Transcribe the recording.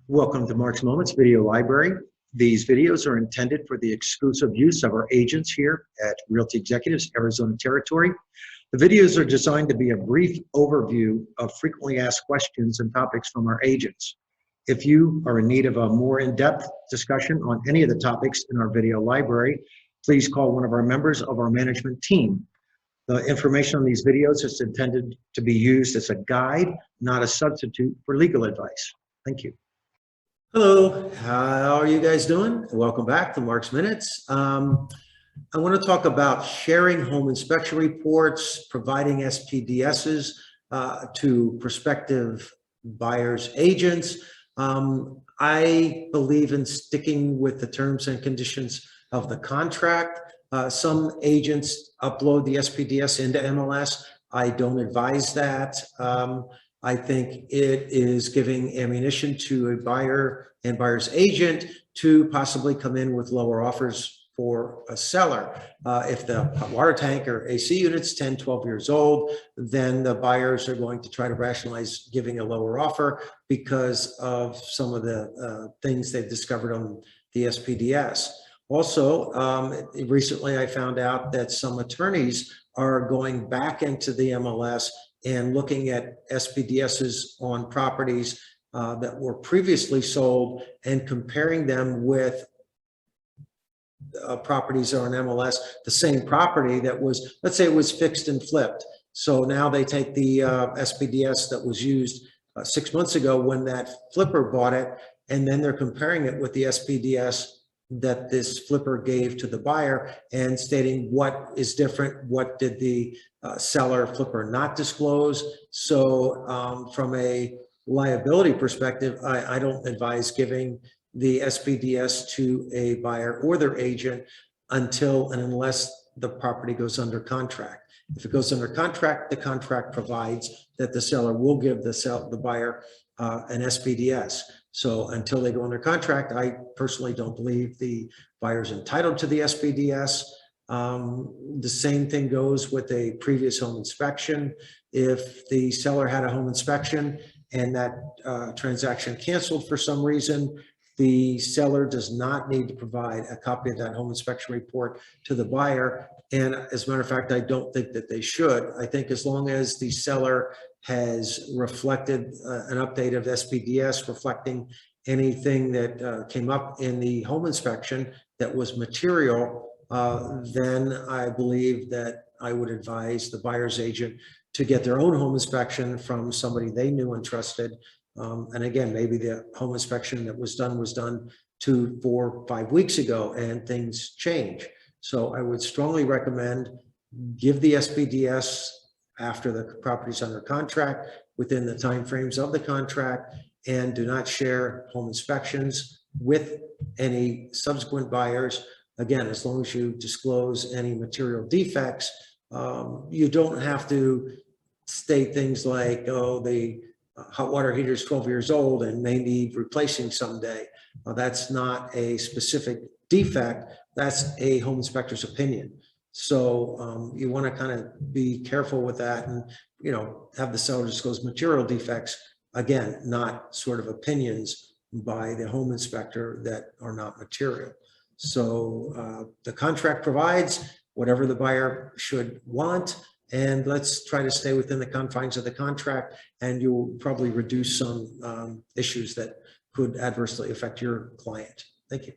Welcome to Mark's Moments Video Library. These videos are intended for the exclusive use of our agents here at Realty Executives, Arizona Territory. The videos are designed to be a brief overview of frequently asked questions and topics from our agents. If you are in need of a more in-depth discussion on any of the topics in our video library, please call one of our members of our management team. The information on these videos is intended to be used as a guide, not a substitute for legal advice. Thank you. Hello, how are you guys doing? Welcome back to Mark's Minutes. I want to talk about sharing home inspection reports, providing SPDSs to prospective buyers' agents. I believe in sticking with the terms and conditions of the contract. Some agents upload the SPDS into MLS. I don't advise that. I think it is giving ammunition to a buyer and buyer's agent to possibly come in with lower offers for a seller. If the water tank or AC unit's 10, 12 years old, then the buyers are going to try to rationalize giving a lower offer because of some of the things they've discovered on the SPDS. Also, recently I found out that some attorneys are going back into the MLS and looking at SPDSs on properties that were previously sold and comparing them with properties on MLS, the same property that was, let's say it was fixed and flipped. So now they take the SPDS that was used 6 months ago when that flipper bought it, and then they're comparing it with the SPDS that this flipper gave to the buyer and stating what is different, what did the seller flipper not disclose. So from a liability perspective, I don't advise giving the SPDS to a buyer or their agent until and unless the property goes under contract. If it goes under contract, the contract provides that the seller will give the buyer an SPDS. So until they go under contract, I personally don't believe the buyer's entitled to the SPDS. The same thing goes with a previous home inspection. If the seller had a home inspection and that transaction canceled for some reason, the seller does not need to provide a copy of that home inspection report to the buyer. And as a matter of fact, I don't think that they should. I think as long as the seller has reflected an update of SPDS reflecting anything that came up in the home inspection that was material, then I believe that I would advise the buyer's agent to get their own home inspection from somebody they knew and trusted. And again, maybe the home inspection that was done 2, 4, 5 weeks ago and things change. So I would strongly recommend give the SPDS after the property's under contract within the timeframes of the contract, and do not share home inspections with any subsequent buyers. Again, as long as you disclose any material defects, you don't have to state things like, oh, the hot water heater is 12 years old and may need replacing someday. That's not a specific defect, that's a home inspector's opinion. So you want to kind of be careful with that and, have the seller disclose material defects, again, not sort of opinions by the home inspector that are not material. So the contract provides whatever the buyer should want, and let's try to stay within the confines of the contract, and you'll probably reduce some issues that could adversely affect your client. Thank you.